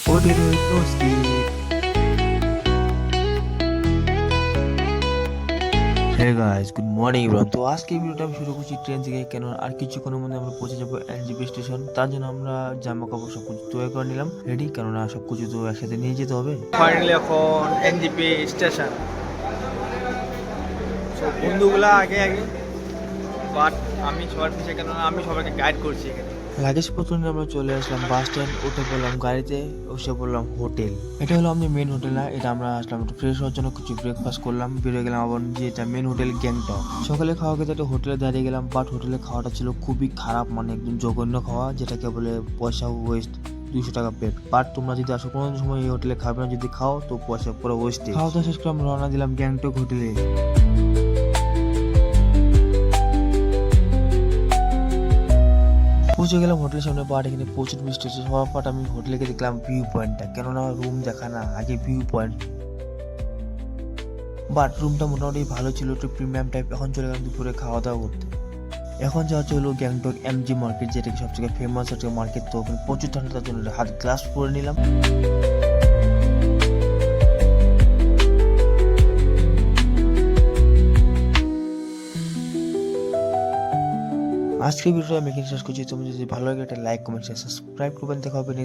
Hotel no skip. Hey guys, good morning everyone. তো আজকে ভিডিওটা আমি শুরু করছি ট্রেন থেকে, কেন আর কিছুক্ষণের মধ্যে আমরা পৌঁছে যাবো এনজিপি স্টেশন। তার জন্য আমরা জামা কাপড় সব কিছু তৈরি করে নিলাম রেডি, কেননা সব কিছু তো একসাথে নিয়ে যেতে হবে। ফাইনালি এখন এনজিপি স্টেশন। সো বন্ধুগুলা আগে আগে, বাট আমি সবার পিছিয়ে, কেননা আমি সবাইকে গাইড করছি এখানে। লাগেজ পত্র নিয়ে আমরা চলে আসলাম বাস স্ট্যান্ড, উঠে পড়লাম গাড়িতে, বসে পড়লাম হোটেল। এটা হলো আমাদের মেন হোটেল না, এটা আমরা আসলাম একটু ফ্রেশ হওয়ার জন্য, কিছু ব্রেকফাস্ট করলাম, বেরিয়ে গেলাম আবার যেটা মেন হোটেল গ্যাংটক। সকালে খাওয়া খেতে একটা হোটেলে দাঁড়িয়ে গেলাম, বাট হোটেলে খাওয়াটা ছিল খুবই খারাপ, মানে একদম জঘন্য খাওয়া, যেটাকে বলে পয়সা ওয়েস্ট। 200 টাকা প্লেট। বাট তোমরা যদি আসো কোনো সময় এই হোটেলে খাবে না, যদি খাও তো পয়সা পুরো ওয়েস্ট। খাওয়া দাওয়া শেষ করে আমরা রওনা দিলাম গ্যাংটক হোটেলে। পৌঁছে গেলাম হোটেলের সামনে, বাট এখানে প্রচুর বৃষ্টি হচ্ছে। সবার পাট আমি হোটেলে গিয়ে দেখলাম ভিউ পয়েন্টটা, কেননা রুম দেখা না, আগে ভিউ পয়েন্ট। বাট রুমটা মোটামুটি ভালো ছিল, একটু প্রিমিয়াম টাইপ। এখন চলে গেলাম দুপুরে খাওয়া দাওয়া করতে। এখন যাওয়া হচ্ছে হলো গ্যাংটক এমজি মার্কেট, যেটা সবথেকে ফেমাস একটা মার্কেট। তো ওখানে প্রচুর ঠান্ডা, তার জন্য হাত গ্লাস পরে নিলাম। আজকে ভিডিওটা আমি এখানে শেষ করছি। তুমি যদি ভালো লাগে একটা লাইক, কমেন্ট, সাবস্ক্রাইব করবেন। দেখা হবে next